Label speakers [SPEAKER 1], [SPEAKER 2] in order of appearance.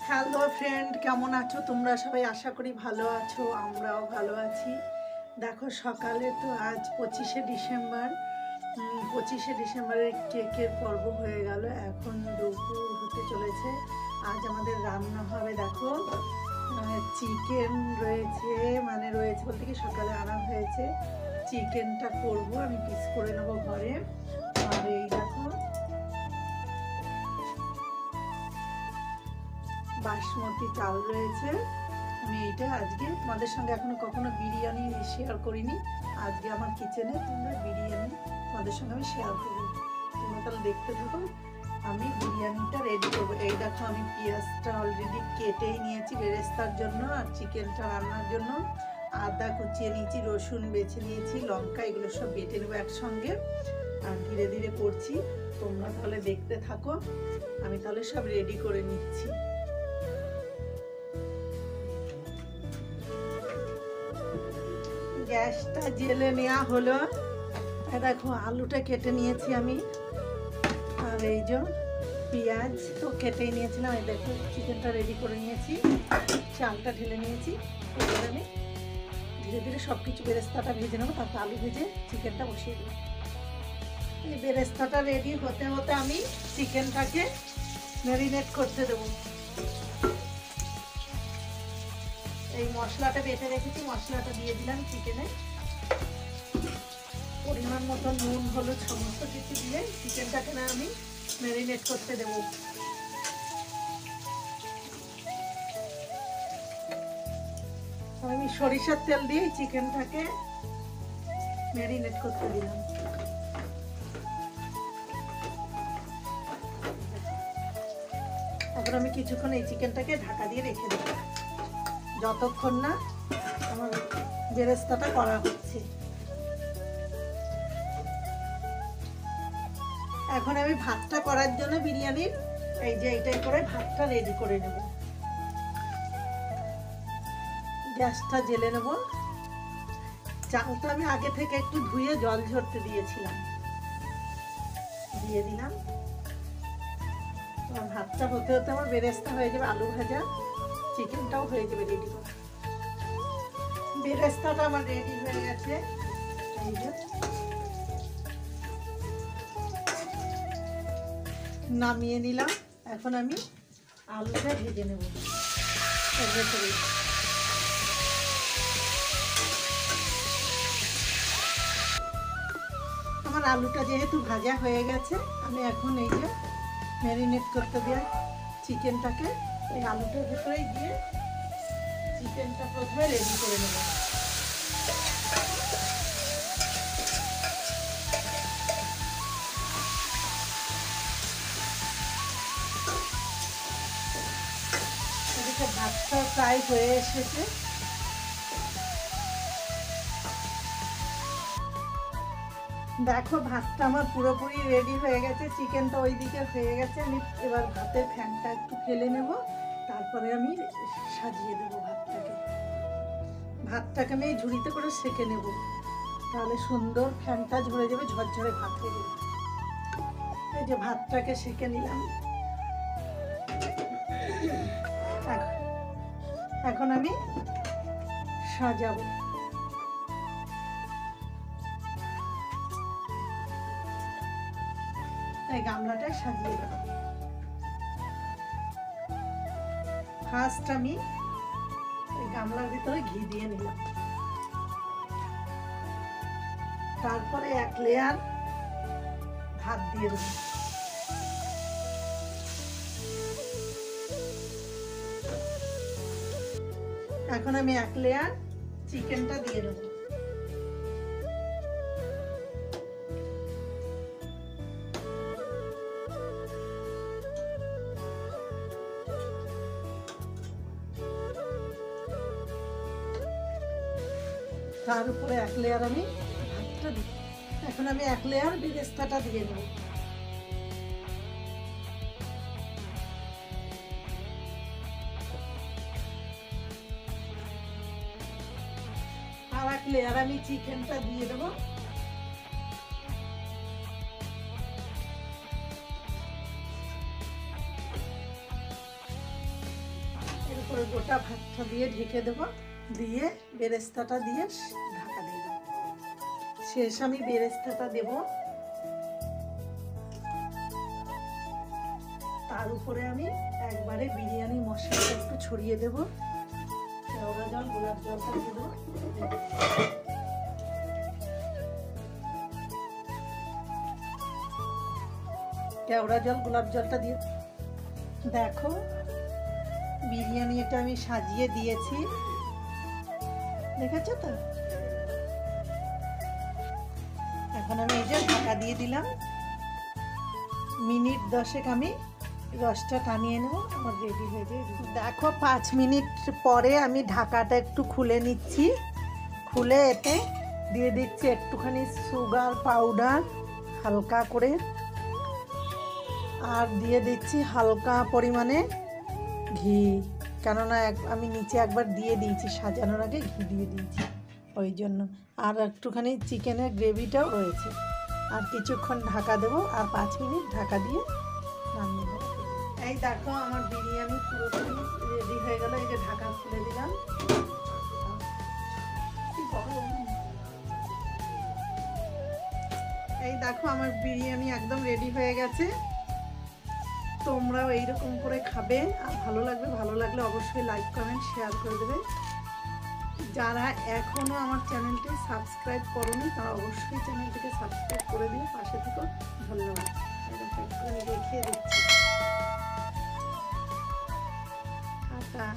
[SPEAKER 1] Hello friend, কেমন আছো তোমরা সবাই? আশা করি ভালো আছো, আমরাও ভালো আছি। দেখো সকালে তো আজ 25শে ডিসেম্বর। 25শে ডিসেম্বরের কেকের পর্ব হয়ে গেল, এখন দুপুর হতে চলেছে। আজ আমাদের রান্না হবে, দেখো চিকেন রয়েছে, রয়েছে বলতে কি সকালে আনা হয়েছে। চিকেনটা করব, আমি পিস করে নেবো ঘরে। আর এই দেখো বাসমতি চাল রয়েছে। আমি এইটা আজকে তোমাদের সঙ্গে এখনো কখনো বিরিয়ানি শেয়ার করিনি, আজকে আমার কিচেনে তোমরা বিরিয়ানি তোমাদের সঙ্গে আমি শেয়ার করবো। তোমরা তাহলে দেখতে থাকো, আমি বিরিয়ানিটা রেডি করবো। এই দেখো আমি পেঁয়াজটা অলরেডি কেটেই নিয়েছি বেরেস্তার জন্য, আর চিকেনটা রান্নার জন্য। আদা কুচিয়ে নিয়েছি, রসুন বেছে নিয়েছি, লঙ্কা, এগুলো সব বেটে নেবো একসঙ্গে। আর ধীরে ধীরে করছি, তোমরা তাহলে দেখতে থাকো। আমি তাহলে সব রেডি করে নিচ্ছি। গ্যাসটা জেলে নেওয়া হলো। দেখো আলুটা কেটে নিয়েছি আমি, আর এই যে পেঁয়াজ তো কেটেই নিয়েছিলাম। এই দেখো চিকেনটা রেডি করে নিয়েছি, চালটা ঢেলে নিয়েছি। এবার আমি ধীরে ধীরে সব কিছু বেরেস্তাটা ভেজে নেবো, তারপর আলু ভেজে চিকেনটা বসিয়ে দেবো। এই বেরেস্তাটা রেডি হতে হতে আমি চিকেনটাকে ম্যারিনেট করতে দেবো। এই মশলাটা বেটে রেখেছি, মশলাটা দিয়ে দিলাম চিকেনে। পরিমাণ মতো নুন, হলুদ সমস্ত কিছু দিয়ে চিকেনটাকে না আমি ম্যারিনেট করতে দেব। আমি সরিষার তেল দিয়ে চিকেনটাকে ম্যারিনেট করতে দিলাম। তারপর আমি কিছুক্ষণ এই চিকেনটাকে ঢাকা দিয়ে রেখে দেব, যতক্ষণ না আমার বেরেস্তাটা করা হচ্ছে। এখন আমি ভাতটা করার জন্য বিরিয়ানির এই যে এইটাই করে ভাতটা রেডি করে নেব। গ্যাসটা জেলে নেব। চালটা আমি আগে থেকে একটু ধুয়ে জল ঝরতে দিয়েছিলাম, দিয়ে দিলাম। ভাতটা হতে হতে আমার বেরেস্তা হয়ে যাবে, আলু ভাজা চিকেনটাও হয়ে যাবে রেডি করা। বেরেস্তাটা আমার রেডি হয়ে গেছে, এই যে নামিয়ে নিলাম। এখন আমি আলুটা ভেজে নেব। আমার আলুটা যেহেতু ভাজা হয়ে গেছে, আমি এখন এই যে ম্যারিনেট করতে দেওয়া চিকেনটাকে এই আলুটার ভেতরেই দিয়ে চিকেনটা প্রথমে রেডি করে নেব। এদিকে ভাতটা প্রায় হয়ে এসেছে। দেখো ভাতটা আমার পুরোপুরি রেডি হয়ে গেছে, চিকেনটা ওইদিকে হয়ে গেছে। আমি এবার ভাতের ফ্যানটা একটু ফেলে নেব, তারপরে আমি সাজিয়ে দেবো ভাতটাকে। ভাতটাকে আমি এই ঝুড়িতে করে সেঁকে নেব, তাহলে সুন্দর ফ্যানটা ঝরে যাবে, ঝরঝরে ভাত হয়ে যাবে। এই যে ভাতটাকে সেঁকে নিলাম। এখন আমি সাজাবো। এই গামলাটা সাজিয়ে দেব। ফার্স্ট আমি এই গামলার ভিতরে ঘি দিয়ে নিলাম, তারপরে এক লেয়ার ভাত দিয়ে দেব। এখন আমি এক লেয়ার চিকেনটা দিয়ে দেব। তার উপরে এক লেয়ার আমি ভাতটা দিই। এখন আমি এক লেয়ার বেরেস্তাটা দিয়ে দেব। আর এক লেয়ার আমি চিকেনটা দিয়ে দেবো। করে গোটা ভাতটা দিয়ে ঢেকে দেবো, দিয়ে বেরেস্তাটা দিয়ে ঢাকা দিয়ে দেবো। শেষ আমি বেরেস্তাটা দেব, তার উপরে আমি একবারে বিরিয়ানি মশলাটা একটু ছড়িয়ে দেবো। কেওড়া জল, গোলাপ জলটা দিয়ে দেবো। কেওড়া জল, গোলাপ জলটা দিয়ে দেখো বিরিয়ানি এটা আমি সাজিয়ে দিয়েছি, দেখেছো তো? এখন আমি এই যে ঢাকা দিয়ে দিলাম, মিনিট 10 আমি রসটা টানিয়ে নেব, আমার রেডি হয়ে যায়। দেখো 5 মিনিট পরে আমি ঢাকাটা একটু খুলে নিচ্ছি, খুলে এতে দিয়ে দিচ্ছি একটুখানি সুগার পাউডার হালকা করে, আর দিয়ে দিচ্ছি হালকা পরিমাণে ঘি, কেননা আমি নিচে একবার দিয়ে দিয়েছি সাজানোর আগে, ঘি দিয়ে দিয়েছি ওই জন্য। আর একটুখানি চিকেনের গ্রেভিটাও রয়েছে, আর কিছুক্ষণ ঢাকা দেবো, আর 5 মিনিট ঢাকা দিয়ে নামিয়ে দেবো। এই দেখো আমার বিরিয়ানি পুরোপুরি রেডি হয়ে গেল, এই যে ঢাকা খুলে দিলাম। এই দেখো আমার বিরিয়ানি একদম রেডি হয়ে গেছে। তোমরাও এইরকম করে খাবে, আর ভালো লাগলে অবশ্যই লাইক কমেন্ট শেয়ার করে দেবে। যারা এখনো আমার চ্যানেলটি সাবস্ক্রাইব করোনি তারা অবশ্যই চ্যানেলটিকে সাবস্ক্রাইব করে দিয়ে পাশে থেকো। ধন্যবাদ। রেখে দিচ্ছি। টাটা।